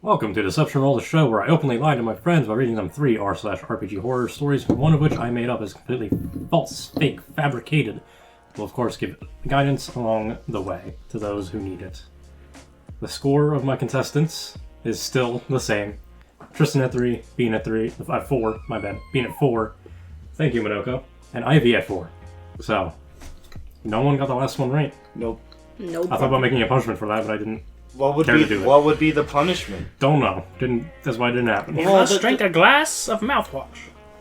Welcome to Deception Roll, the show where I openly lie to my friends by reading them 3 r/RPG horror stories, one of which I made up as completely false, fake, fabricated. We'll of course give guidance along the way to those who need it. The score of my contestants is still the same. Tristan at 3, Bean at 4, my bad, Bean at 4. Thank you, Minoko. And Ivy at 4. So, no one got the last one right. Nope. I thought about making a punishment for that, but I didn't. What would be the punishment? Don't know. That's why it didn't happen. You must drink a glass of mouthwash.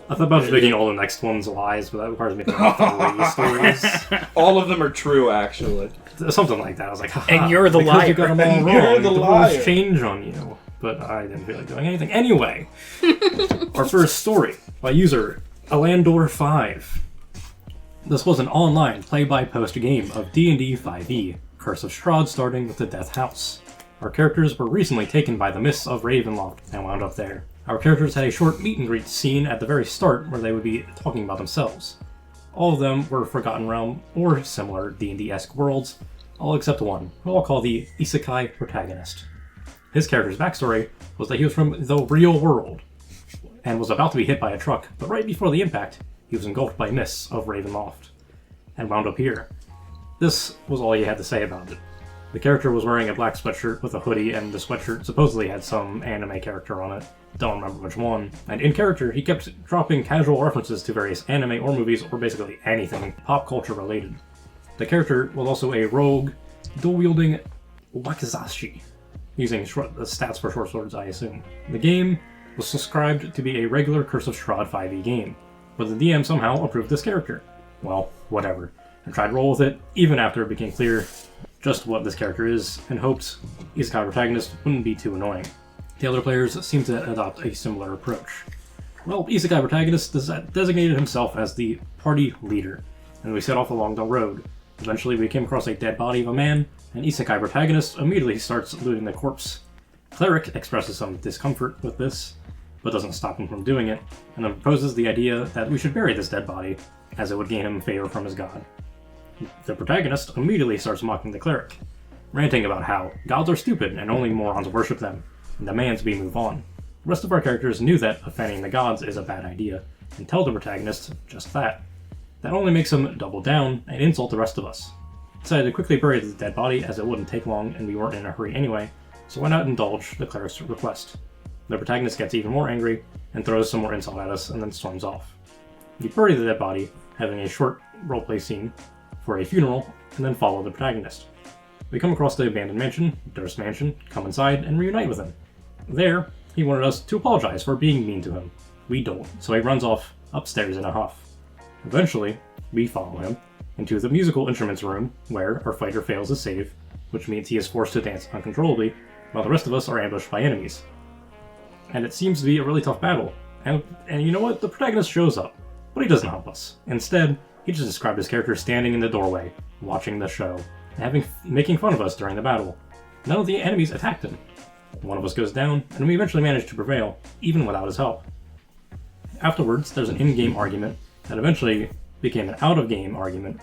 I thought about just making all the next ones lies, but that requires me to write 3 stories. All of them are true, actually. Something like that. I was like, haha. And you're the because liar. you got them all wrong. You're the liar. rules change on you. But I didn't feel like doing anything. Anyway, our first story by user Alandor5. This was an online play-by-post game of D&D 5e, Curse of Strahd, starting with the Death House. Our characters were recently taken by the mists of Ravenloft and wound up there. Our characters had a short meet and greet scene at the very start where they would be talking about themselves. All of them were Forgotten Realm or similar D&D-esque worlds, all except one, who I'll call the Isekai protagonist. His character's backstory was that he was from the real world and was about to be hit by a truck, but right before the impact, he was engulfed by mists of Ravenloft and wound up here. This was all he had to say about it. The character was wearing a black sweatshirt with a hoodie, and the sweatshirt supposedly had some anime character on it. Don't remember which one. And in character, he kept dropping casual references to various anime or movies, or basically anything pop culture related. The character was also a rogue, dual-wielding wakizashi, using the stats for short swords, I assume. The game was described to be a regular Curse of Strahd 5e game, but the DM somehow approved this character. Well, whatever. I tried to roll with it, even after it became clear just what this character is, and hoped Isekai protagonist wouldn't be too annoying. The other players seemed to adopt a similar approach. Well, Isekai protagonist designated himself as the party leader, and we set off along the road. Eventually we came across a dead body of a man, and Isekai protagonist immediately starts looting the corpse. Cleric expresses some discomfort with this, but doesn't stop him from doing it, and then proposes the idea that we should bury this dead body, as it would gain him favor from his god. The protagonist immediately starts mocking the cleric, ranting about how gods are stupid and only morons worship them, and demands we move on. The rest of our characters knew that offending the gods is a bad idea, and tell the protagonist just that. That only makes him double down and insult the rest of us. Decided to quickly bury the dead body as it wouldn't take long and we weren't in a hurry anyway, so why not indulge the cleric's request? The protagonist gets even more angry and throws some more insult at us and then storms off. We bury the dead body, having a short roleplay scene for a funeral, and then follow the protagonist. We come across the abandoned mansion, Durst Mansion, come inside, and reunite with him. There, he wanted us to apologize for being mean to him. We don't, so he runs off upstairs in a huff. Eventually, we follow him into the musical instruments room, where our fighter fails his save, which means he is forced to dance uncontrollably, while the rest of us are ambushed by enemies. And it seems to be a really tough battle. And you know what? The protagonist shows up, but he doesn't help us. Instead, he just described his character standing in the doorway, watching the show, and making fun of us during the battle. None of the enemies attacked him. One of us goes down, and we eventually manage to prevail, even without his help. Afterwards, there's an in-game argument that eventually became an out-of-game argument.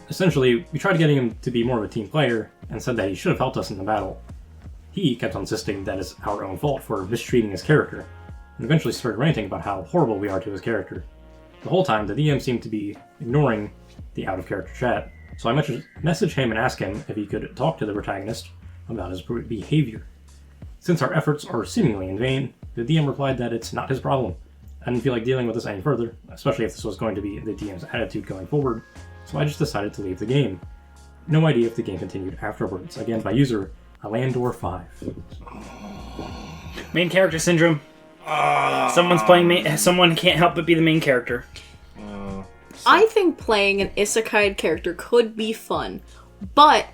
Essentially, we tried getting him to be more of a team player, and said that he should have helped us in the battle. He kept on insisting that it's our own fault for mistreating his character, and eventually started ranting about how horrible we are to his character. The whole time, the DM seemed to be ignoring the out-of-character chat, so I messaged him and asked him if he could talk to the protagonist about his behavior. Since our efforts are seemingly in vain, the DM replied that it's not his problem. I didn't feel like dealing with this any further, especially if this was going to be the DM's attitude going forward, so I just decided to leave the game. No idea if the game continued afterwards, again by user Alandor5. Main character syndrome. Someone's playing someone can't help but be the main character. I think playing an isekai character could be fun, but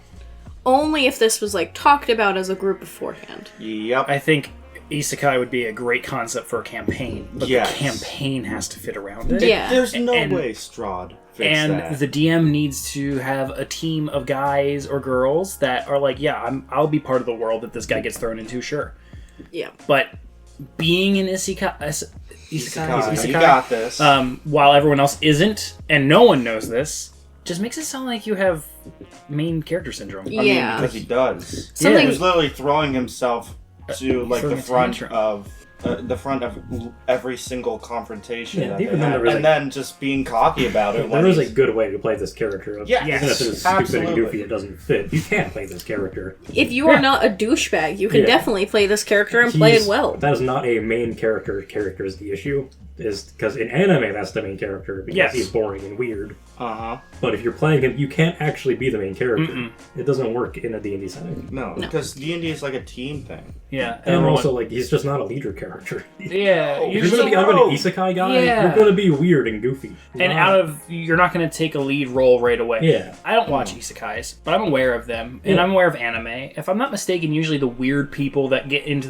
only if this was talked about as a group beforehand. Yep. I think isekai would be a great concept for a campaign, but Yes. the campaign has to fit around it. Yeah. There's no way Strahd fits And that. the DM needs to have a team of guys or girls that are like, yeah, I'll be part of the world that this guy gets thrown into, sure. Yeah. But being an isekai, You got this. while everyone else isn't, and no one knows this, just makes it sound like you have main character syndrome. Yeah. Because he does. Something- He was literally throwing himself to like throwing the a front tantrum. of every single confrontation, Yeah, that even they then had, there was and a- then just being cocky about it. There is a good way to play this character. Yes, Even if it is stupid absolutely. and goofy, it doesn't fit. You can play this character. If you are not a douchebag, you can Yeah. definitely play this character and play it He's- well. That is not a main character. Character is the issue. Is because in anime that's the main character because Yes. he's boring and weird. Uh-huh. But if you're playing him, you can't actually be the main character. It doesn't work in a D&D setting. No, because D&D is like a team thing. Yeah, And everyone- also, like, he's just not a leader character. yeah, Oh, If you you're just going to be kind of an isekai guy, Yeah. you're going to be weird and goofy. and out of you're not going to take a lead role right away. Yeah. I don't watch isekais, but I'm aware of them, and Yeah. I'm aware of anime. If I'm not mistaken, usually the weird people that get into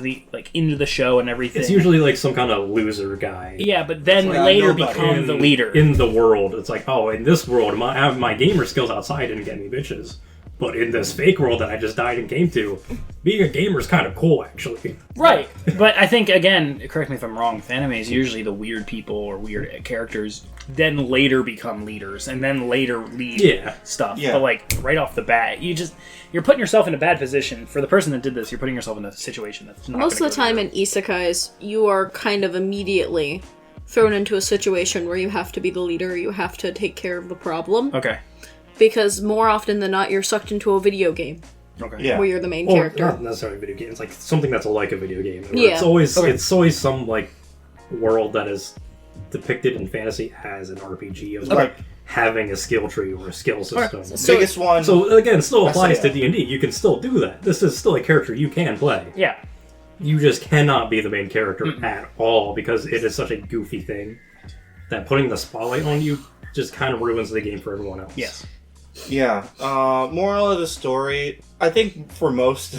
the show and everything. It's usually like some kind of loser guy. yeah, but then like, later nobody. become the leader. In the world, it's like, oh, in this world, my gamer skills outside didn't get me bitches. But in this fake world that I just died and came to, being a gamer is kind of cool, actually. Right, but I think, again, correct me if I'm wrong, with anime is usually the weird people or weird characters then later become leaders and then later lead Yeah. stuff. Yeah. But like right off the bat, you're putting yourself in a bad position. For the person that did this, you're putting yourself in a situation that's not Most of gonna the go time your in isekais, you are kind of immediately thrown into a situation where you have to be the leader, you have to take care of the problem. way. Okay. Because more often than not, you're sucked into a video game Okay. Yeah. where you're the main Or character. not necessarily video games, like something that's like a video game. where Yeah. It's always Okay. it's always some like world that is depicted in fantasy as an RPG of Okay. like having a skill tree or a skill system. So- Biggest one. So again, it still applies to yeah. D&D. You can still do that. This is still a character you can play. Yeah. You just cannot be the main character at all because it is such a goofy thing that putting the spotlight on you just kind of ruins the game for everyone else. Yes. Yeah. Moral of the story, I think for most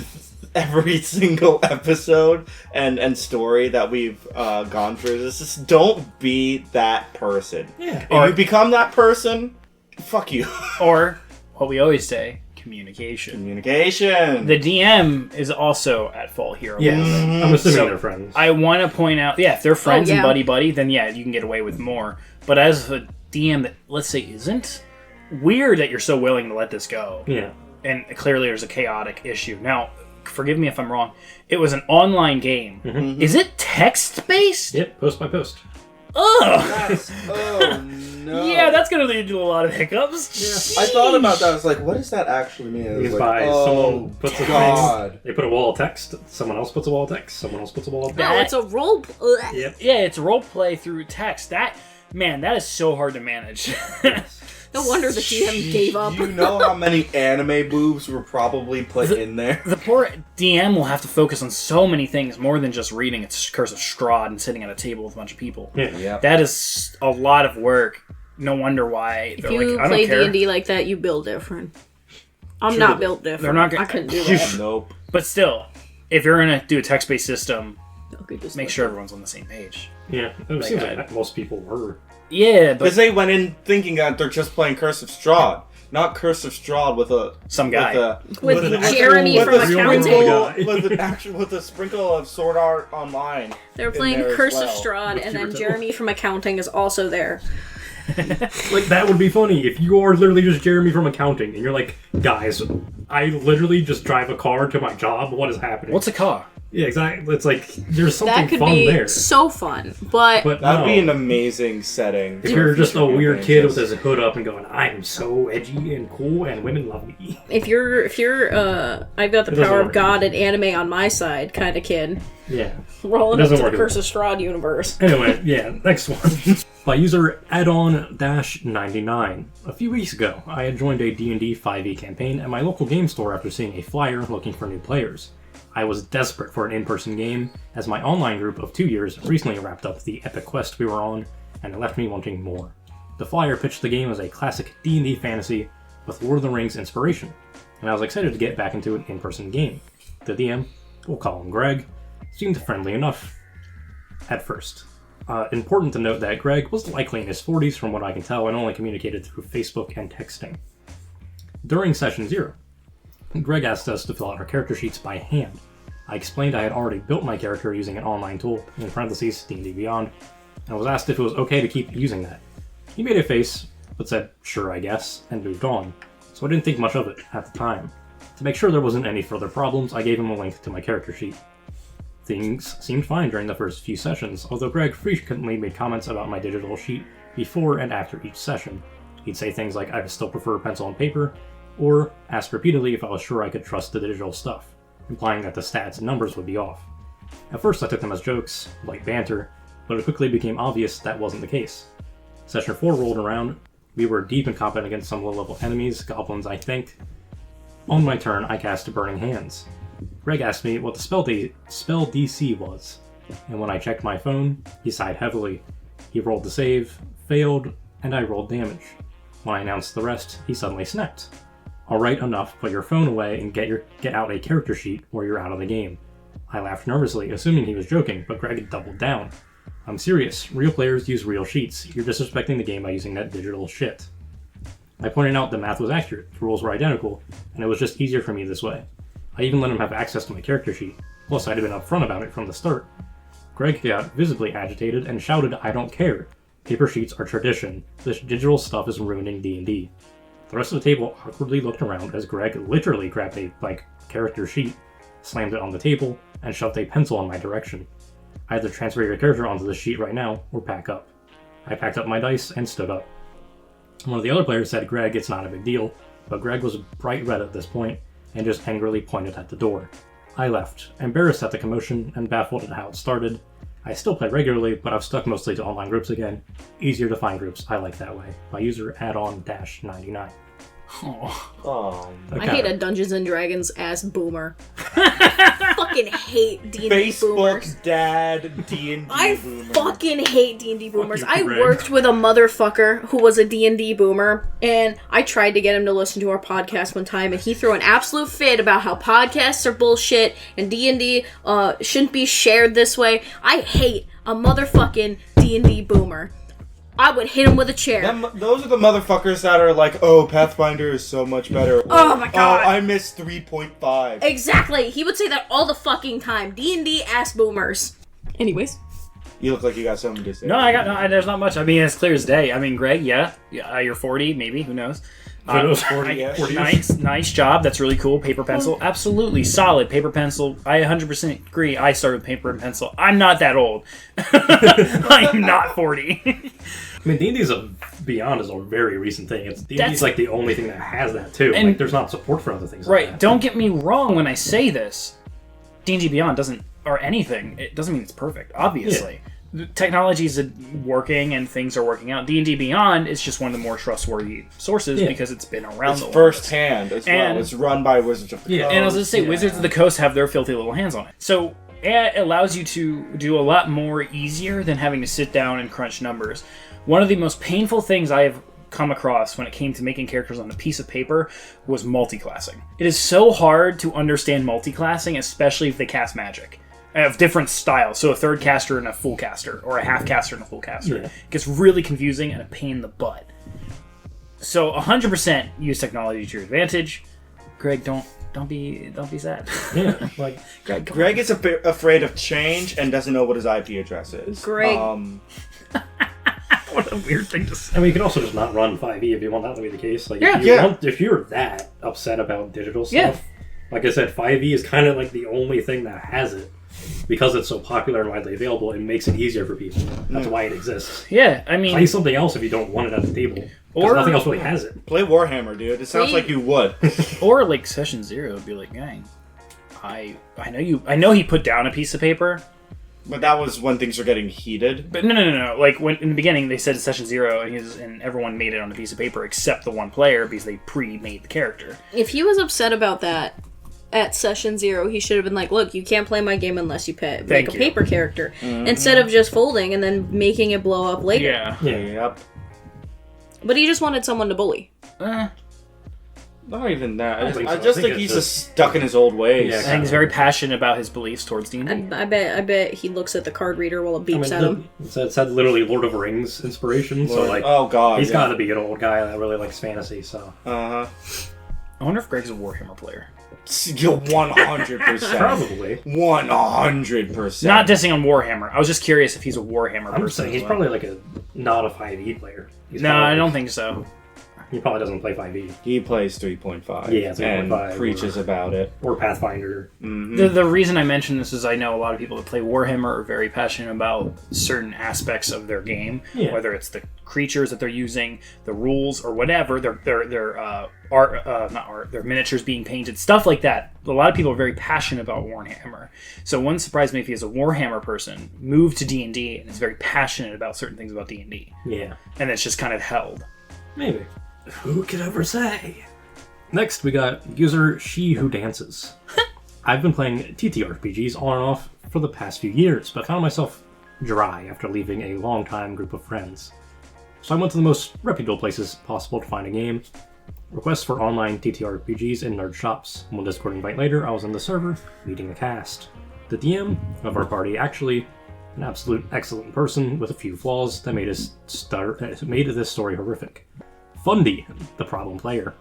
every single episode and story that we've gone through, this is don't be that person. Yeah. If you become that person, fuck you. Or what we always say, communication. Communication. The DM is also at fault here. a Yes. little bit. I'm assuming So, they're friends. I want to point out, yeah, if they're friends yeah. and buddy-buddy, then yeah, you can get away with more. But as a DM that, let's say, isn't, weird that you're so willing to let this go. Yeah. And clearly there's a chaotic issue. Now, forgive me if I'm wrong, it was an online game. Is it text-based? Yep, post by post. Ugh! Oh no. Yeah, that's going to lead to a lot of hiccups. I thought about that. I was like, what does that actually mean? I was It's like, by someone puts a God. thing, they put a wall of text, someone else puts a wall of text, someone else puts a wall of text. No, it's a role. Yep. Yeah, it's role play through text. That is so hard to manage. No wonder the GM gave up. You know how many anime boobs were probably put in there? The poor DM will have to focus on so many things more than just reading its Curse of Strahd and sitting at a table with a bunch of people. Yeah. Yep. That is a lot of work. No wonder why If they're you like, I play don't care. D&D like that, you build different. I'm not built different. They're not gonna- I couldn't do that. Nope. But still, if you're gonna do a text-based system, Okay, just make like- sure everyone's on the same page. Yeah. It seems like most people were. Yeah, Because but they went in thinking that they're just playing Curse of Strahd, not Curse of Strahd with a some guy. With an actual- Jeremy with from a real accounting. guy. with a sprinkle of Sword Art Online. They're in playing there as Curse of well. Strahd, and then Kirito. Jeremy from accounting is also there. Like, that would be funny if you are literally just Jeremy from accounting and you're like, guys, I literally just drive a car to my job. What is happening? What's a car? Yeah, exactly. It's like, there's something That could fun be there. so fun, but But That'd no. be an amazing setting. If for you're just a future weird campaigns, kid with yes. his hood up and going, I'm so edgy and cool and women love me. if you're I've got the It doesn't power of work. God and anime on my side kind of kid, Yeah. rolling It up doesn't to the work at Curse all. of Strahd universe. Anyway, yeah, next one. By user addon-99. A few weeks ago, I had joined a D&D 5e campaign at my local game store after seeing a flyer looking for new players. I was desperate for an in-person game, as my online group of 2 years recently wrapped up the epic quest we were on, and it left me wanting more. The flyer pitched the game as a classic D&D fantasy with Lord of the Rings inspiration, and I was excited to get back into an in-person game. The DM, we'll call him Greg, seemed friendly enough at first. Important to note that Greg was likely in his 40s from what I can tell and only communicated through Facebook and texting. During session 0, Greg asked us to fill out our character sheets by hand. I explained I had already built my character using an online tool, in parentheses, D&D Beyond, and was asked if it was okay to keep using that. He made a face, but said, sure I guess, and moved on, so I didn't think much of it at the time. To make sure there wasn't any further problems, I gave him a link to my character sheet. Things seemed fine during the first few sessions, although Greg frequently made comments about my digital sheet before and after each session. He'd say things like I still prefer pencil and paper, or ask repeatedly if I was sure I could trust the digital stuff, implying that the stats and numbers would be off. At first I took them as jokes, like banter, but it quickly became obvious that wasn't the case. Session 4 rolled around. We were deep in combat against some low-level enemies, goblins I think. On my turn, I cast Burning Hands. Greg asked me what the spell DC was, and when I checked my phone, he sighed heavily. He rolled the save, failed, and I rolled damage. When I announced the rest, he suddenly snapped. Alright, enough, put your phone away and get out a character sheet or you're out of the game. I laughed nervously, assuming he was joking, but Greg doubled down. I'm serious, real players use real sheets. You're disrespecting the game by using that digital shit. I pointed out the math was accurate, the rules were identical, and it was just easier for me this way. I even let him have access to my character sheet, plus I'd have been upfront about it from the start. Greg got visibly agitated and shouted, I don't care. Paper sheets are tradition. This digital stuff is ruining D&D. The rest of the table awkwardly looked around as Greg literally grabbed a, character sheet, slammed it on the table, and shoved a pencil in my direction. Either transfer your character onto the sheet right now, or pack up. I packed up my dice and stood up. One of the other players said, Greg, it's not a big deal, but Greg was bright red at this point, and just angrily pointed at the door. I left, embarrassed at the commotion and baffled at how it started. I still play regularly, but I've stuck mostly to online groups again. Easier to find groups, I like that way. My user addon-99. Oh. I hate a Dungeons and Dragons ass boomer. Fucking hate D&D boomers. Facebook dad D&D I boomer. fucking hate D&D boomers. you, I Greg. worked with a motherfucker who was a D&D boomer, and I tried to get him to listen to our podcast one time, and he threw an absolute fit about how podcasts are bullshit and D&D shouldn't be shared this way. I hate a motherfucking D&D boomer. I would hit him with a chair. Those are the motherfuckers that are like, oh, Pathfinder is so much better. Oh my god. Oh, I missed 3.5. Exactly. He would say that all the fucking time. D&D ass boomers. Anyways. You look like you got something to say. No, there's not much. I mean, it's clear as day. I mean, Greg, yeah, you're 40, maybe, who knows? 40-ish. Nice job. That's really cool. Paper pencil, absolutely solid. Paper pencil. I 100% agree. I started with paper and pencil. I'm not that old. I'm not 40. I mean, D&D's Beyond is a very recent thing. D&D's That's- like the only thing that has that too. And- there's not support for other things. Right. Like that. Don't get me wrong when I say this. D&D Beyond doesn't, or anything, it doesn't mean it's perfect. Obviously. The technology is working and things are working out. D&D Beyond is just one of the more trustworthy sources because it's been around It's the longest. first hand as And- well. It's run by Wizards of the Coast. And I was going to say, Wizards of the Coast have their filthy little hands on it. So it allows you to do a lot more easier than having to sit down and crunch numbers. One of the most painful things I have come across when it came to making characters on a piece of paper was multiclassing. It is so hard to understand multiclassing, especially if they cast magic. Of different styles, so a third caster and a full caster, or a half caster and a full caster. Yeah. It gets really confusing and a pain in the butt. So 100% use technology to your advantage. Greg, don't be sad. Yeah, Greg, come Greg is afraid of change and doesn't know what his IP address is. Greg. what a weird thing to say. I mean, you can also just not run 5e if you want that to be the case. Like, Yeah. if you're that upset about digital stuff, like I said, 5e is kind of like the only thing that has it. Because it's so popular and widely available, it makes it easier for people. That's why it exists. Yeah, I mean, Play something else if you don't want it at the table. Because Or- nothing else really has it. Play Warhammer, dude. It sounds Please. like you would. or like session 0 would be like, gang, I know he put down a piece of paper, But that was when things were getting heated. but no. Like when in the beginning they said session 0, and everyone made it on a piece of paper except the one player because they pre-made the character. If he was upset about that at session 0, he should have been like, look, you can't play my game unless you make Thank a you. paper character. Instead of just folding and then making it blow up later. Yeah. Yep. But he just wanted someone to bully. Not even that. I don't think I so. just I think think he's it's just stuck in his old ways. Yeah, I think he's very passionate about his beliefs towards D&D. I bet he looks at the card reader while it beeps I at him. mean, it said literally Lord of the Rings inspiration, so like, oh god, he's yeah. got to be an old guy that really likes fantasy, so. Uh-huh. I wonder if Greg's a Warhammer player. 100%. Probably. 100%. Not dissing on Warhammer. I was just curious if he's a Warhammer I'm person. just saying, as he's well. probably like not a 5e player. He's No, probably I don't think so. He probably doesn't play 5e. He plays 3.5. Yeah, 3.5 and preaches about it. Or Pathfinder. The reason I mention this is I know a lot of people that play Warhammer are very passionate about certain aspects of their game, whether it's the creatures that they're using, the rules, or whatever. Their miniatures being painted, stuff like that. A lot of people are very passionate about Warhammer. So it wouldn't surprise me if he is a Warhammer person, moved to D&D, and is very passionate about certain things about D&D. Yeah. And it's just kind of held. Maybe. Who could ever say? Next, we got user She Who Dances. I've been playing TTRPGs on and off for the past few years, but found myself dry after leaving a long-time group of friends. So I went to the most reputable places possible to find a game. Requests for online TTRPGs in nerd shops. One Discord invite later, I was in the server, meeting the cast. The DM of our party actually an absolute excellent person with a few flaws that made this story horrific. Fundy, the problem player.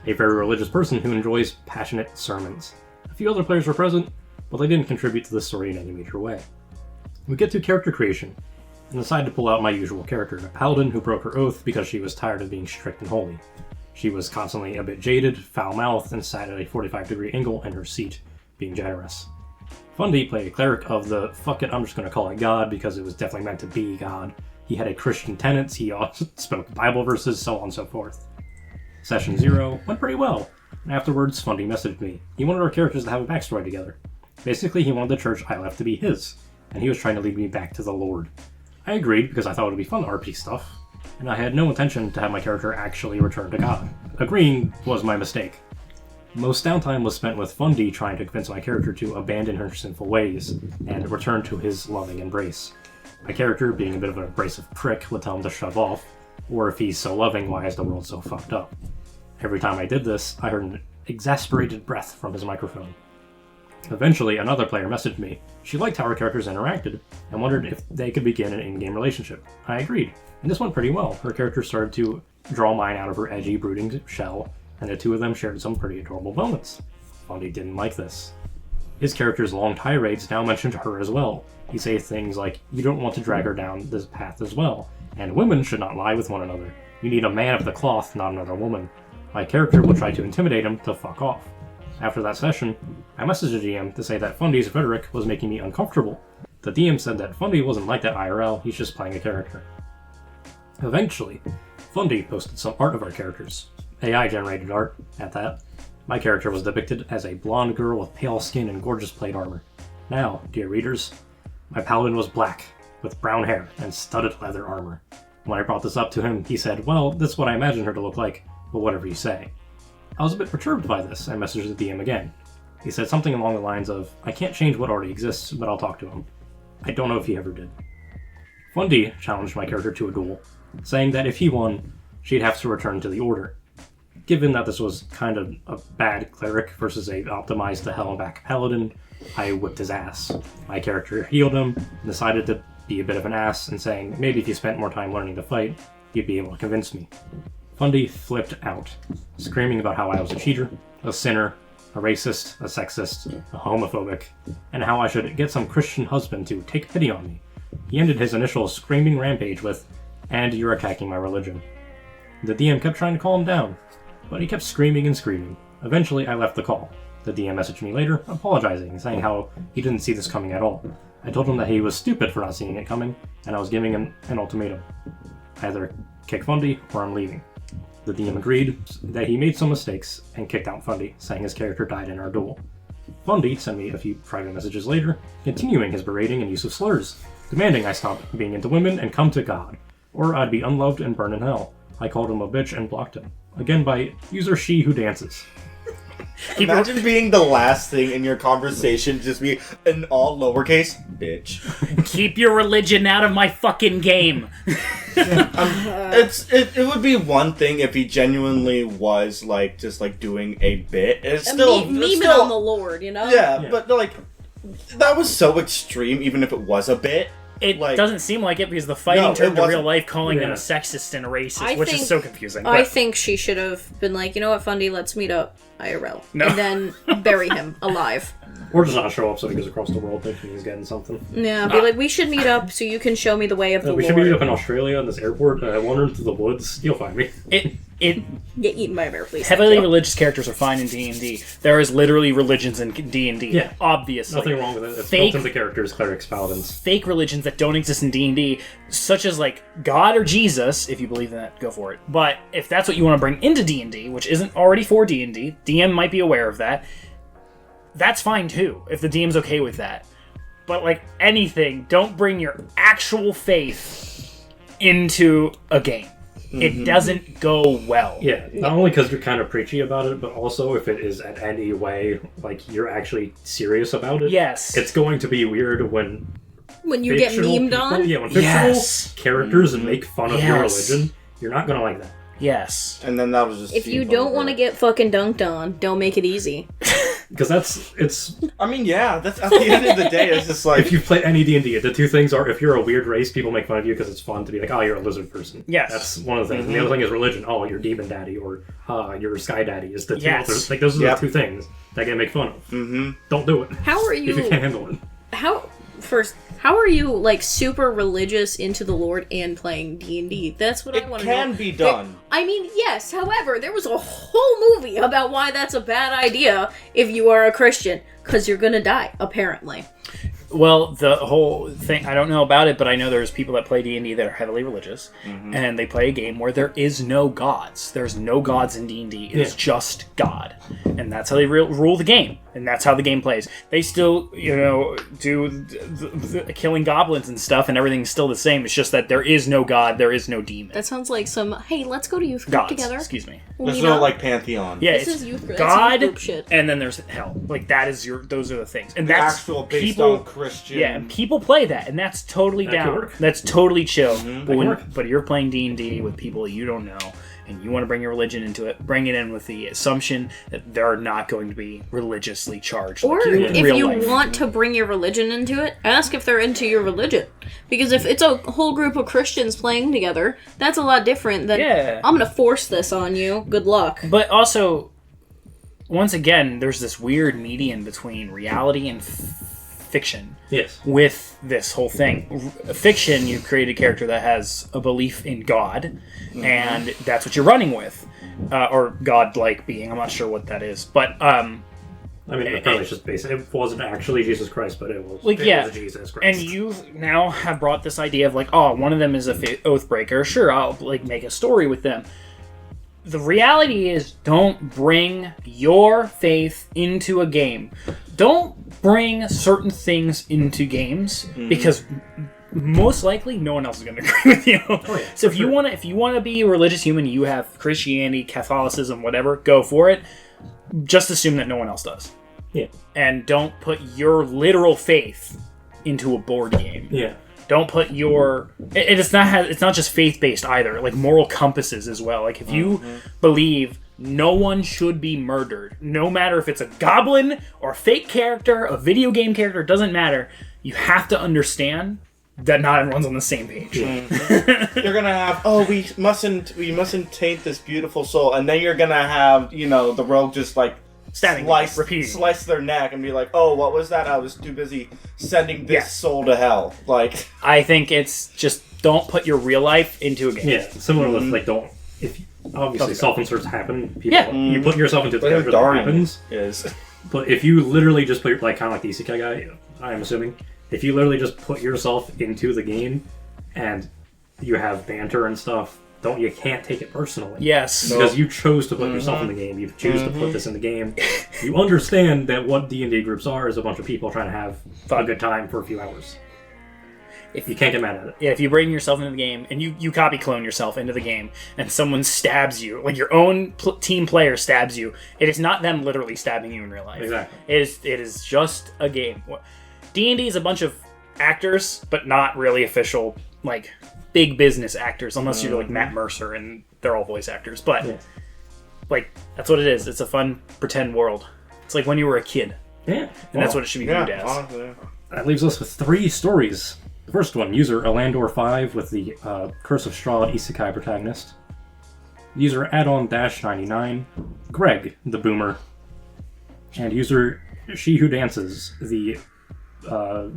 A very religious person who enjoys passionate sermons. A few other players were present, but they didn't contribute to the story in any major way. We get to character creation, and decide to pull out my usual character, a paladin who broke her oath because she was tired of being strict and holy. She was constantly a bit jaded, foul-mouthed, and sat at a 45-degree angle in her seat, being generous. Fundy played a cleric of the, fuck it, I'm just going to call it God, because it was definitely meant to be God. He had a Christian tenets, he also spoke Bible verses, so on and so forth. Session 0 went pretty well, and afterwards Fundy messaged me. He wanted our characters to have a backstory together. Basically, he wanted the church I left to be his, and he was trying to lead me back to the Lord. I agreed because I thought it would be fun to RP stuff, and I had no intention to have my character actually return to God. Agreeing was my mistake. Most downtime was spent with Fundy trying to convince my character to abandon her sinful ways and return to his loving embrace. My character, being a bit of an abrasive prick, would tell him to shove off, or if he's so loving, why is the world so fucked up? Every time I did this, I heard an exasperated breath from his microphone. Eventually, another player messaged me. She liked how our characters interacted, and wondered if they could begin an in-game relationship. I agreed, and this went pretty well. Her character started to draw mine out of her edgy, brooding shell, and the two of them shared some pretty adorable moments. Fundy didn't like this. His character's long tirades now mentioned her as well. He says things like, you don't want to drag her down this path as well, and women should not lie with one another. You need a man of the cloth, not another woman. My character will try to intimidate him to fuck off. After that session, I messaged the DM to say that Fundy's rhetoric was making me uncomfortable. The DM said that Fundy wasn't like that IRL, he's just playing a character. Eventually, Fundy posted some art of our characters. AI-generated art, at that. My character was depicted as a blonde girl with pale skin and gorgeous plate armor. Now, dear readers, my paladin was black, with brown hair and studded leather armor. When I brought this up to him, he said, well, that's what I imagined her to look like, but whatever you say. I was a bit perturbed by this. I messaged the DM again. He said something along the lines of, I can't change what already exists, but I'll talk to him. I don't know if he ever did. Fundy challenged my character to a duel, saying that if he won, she'd have to return to the Order. Given that this was kind of a bad cleric versus a optimized to hell and back paladin, I whipped his ass. My character healed him, and decided to be a bit of an ass, and saying maybe if you spent more time learning to fight, you'd be able to convince me. Fundy flipped out, screaming about how I was a cheater, a sinner, a racist, a sexist, a homophobic, and how I should get some Christian husband to take pity on me. He ended his initial screaming rampage with, and you're attacking my religion. The DM kept trying to calm him down, but he kept screaming and screaming. Eventually, I left the call. The DM messaged me later, apologizing, saying how he didn't see this coming at all. I told him that he was stupid for not seeing it coming, and I was giving him an ultimatum. Either kick Fundy, or I'm leaving. The DM agreed that he made some mistakes, and kicked out Fundy, saying his character died in our duel. Fundy sent me a few private messages later, continuing his berating and use of slurs, demanding I stop being into women and come to God, or I'd be unloved and burned in hell. I called him a bitch and blocked him. Again by user She Who Dances. Imagine being the last thing in your conversation, just be in all lowercase, bitch. Keep your religion out of my fucking game. It would be one thing if he genuinely was like just like doing a bit. It's still memeing on the Lord, you know? Yeah, but like that was so extreme. Even if it was a bit, it doesn't seem like it because the fighting turned to real life, calling them a sexist and a racist, which is so confusing. I think she should have been like, you know what, Fundy, let's meet up IRL, and then bury him alive. Or just not show up so he goes across the world thinking he's getting something. Yeah, be like, we should meet up so you can show me the way of the Lord. We should meet up in Australia in this airport. I wander into the woods. You'll find me. It Get eaten by a bear, please. heavily Thank you. religious characters are fine in D&D. There is literally religions in D&D. Yeah. Obviously. Nothing wrong with it. It's Fake- built into characters, clerics, paladins. Fake religions that don't exist in D&D, such as like God or Jesus, if you believe in that, go for it. But if that's what you want to bring into D&D, which isn't already for D&D, DM might be aware of that. That's fine too, if the DM's okay with that. But like anything, don't bring your actual faith into a game. It doesn't go well. Yeah, not only because you're kind of preachy about it, but also if it is in any way, like, you're actually serious about it. Yes. It's going to be weird when When you get fictional memed people- on? Yeah, when fictional Yes. characters make fun of your Yes. religion, you're not going to like that. Yes. And then that was just. If you feed don't over. want to get fucking dunked on, don't make it easy. Because it's I mean, yeah. That's at the end of the day. It's just like if you've played any D&D, the two things are if you're a weird race, people make fun of you because it's fun to be like, oh, you're a lizard person. Yes. That's one of the things. And the other thing is religion. Oh, you're demon daddy or you're sky daddy. Is the two Yes. other, like those are Yep. the two things that get make fun of. Don't do it How are if you you? can't handle it. How are you like super religious into the Lord and playing D&D? That's what I it want to know. can be done. I mean, yes. However, there was a whole movie about why that's a bad idea if you are a Christian, because you're gonna die, apparently. Well, the whole thing, I don't know about it, but I know there's people that play D&D that are heavily religious, and they play a game where there is no gods. There's no gods in D&D. It's just God. And that's how they rule the game. And that's how the game plays. They still, do the killing goblins and stuff, and everything's still the same. It's just that there is no god, there is no demon. That sounds like some. Hey, let's go to youth group Gods, together. excuse me. We'll There's meet no up. like pantheon. Yeah, This it's is youth group. God, That's youth group shit. and then there's hell. Like, those are the things. And The that's actual based people, on Christian. yeah, and people play that, and that's totally That can down. work. That's totally chill. work. But you're playing D&D with people you don't know, and you want to bring your religion into it. Bring it in with the assumption that they're not going to be religiously charged. Or like you in if real you life. want to bring your religion into it, ask if they're into your religion. Because if it's a whole group of Christians playing together, that's a lot different than Yeah. I'm gonna force this on you. Good luck. But also, once again, there's this weird median between reality and fiction. Yes. With this whole thing. Fiction, you create a character that has a belief in God, and that's what you're running with. Or God-like being. I'm not sure what that is. But, I mean, apparently it's just basic. It wasn't actually Jesus Christ, but it was, like, it yeah. was Jesus Christ. And you now have brought this idea of, like, oh, one of them is a oath breaker. Sure, I'll, like, make a story with them. The reality is, don't bring your faith into a game. Don't bring certain things into games because most likely no one else is going to agree with you. So if you want to be a religious human, you have Christianity, Catholicism, whatever, go for it. Just assume that no one else does. Yeah. And don't put your literal faith into a board game. Yeah. Don't put your it's not just faith-based either, like moral compasses as well. Like if you believe no one should be murdered, no matter if it's a goblin or a fake character, a video game character, it doesn't matter. You have to understand that not everyone's on the same page. You're gonna have we mustn't taint this beautiful soul, and then you're gonna have the rogue just like Stabbing, repeating. slice their neck and be like, oh, what was that? I was too busy sending this soul to hell. Like, I think it's just don't put your real life into a game. Yeah. Similar with, like, obviously self-inserts happen. People, Yeah. You put yourself into the whatever character that Darwin happens. is. But if you literally just put, like, kind of like the Isekai guy, I'm assuming, if you literally just put yourself into the game and you have banter and stuff, you can't take it personally. Yes. Because you chose to put yourself in the game. You choose to put this in the game. You understand that what D&D groups are is a bunch of people trying to have a good time for a few hours. You can't get mad at it. Yeah, if you bring yourself into the game and you copy clone yourself into the game and someone stabs you, like your own team player stabs you, it is not them literally stabbing you in real life. Exactly. It is just a game. D&D is a bunch of actors, but not really official, like, big business actors, unless you're like Matt Mercer and they're all voice actors. But, like, that's what it is. It's a fun pretend world. It's like when you were a kid. Yeah. And that's what it should be viewed as. Honestly. That leaves us with 3 stories. The first one, user Alandor 5 with the Curse of Strahd Isekai protagonist. User Addon-99, Greg, the Boomer. And user She Who Dances, the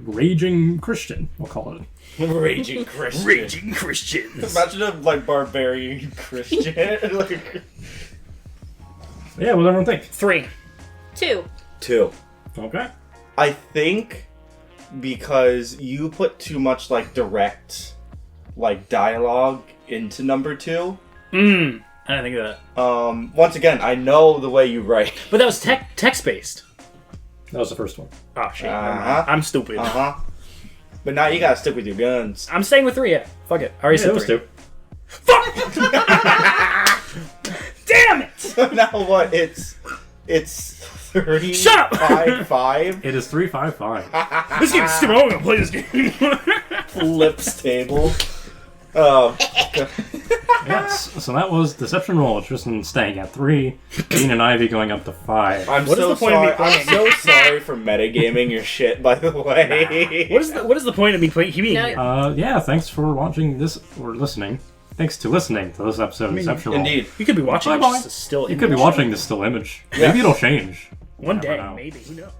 raging Christian, we'll call it. Raging Christian. Raging Christians. Imagine a like barbarian Christian. Like... Yeah, what do everyone think? 3. 2. 2. Okay. I think because you put too much like direct like dialogue into number 2. I didn't think of that. Once again, I know the way you write. But that was text-based. That was the first one. Oh, shit. Uh-huh. I'm stupid. Uh-huh. But now you gotta stick with your guns. I'm staying with 3, yeah. Fuck it. I already Yeah, said it was 3. 2. Damn it! So now what? It's 3. Shut up! 5. It is 355. This game's stupid. I'm gonna play this game. Flips table. Oh. Yes, so that was Deception Roll. Tristan staying at 3. Dean and Ivy going up to 5. I'm What is so the point of me sorry. I'm playing? so sorry for metagaming your shit, by the way. What is the point of me playing? No. Yeah, thanks for watching this, or listening. Thanks to listening to this episode of Deception Roll. Indeed. You could be watching Bye-bye. just a still You could be image. watching this still image. Maybe it'll change. One Never day, know. maybe. Who knows?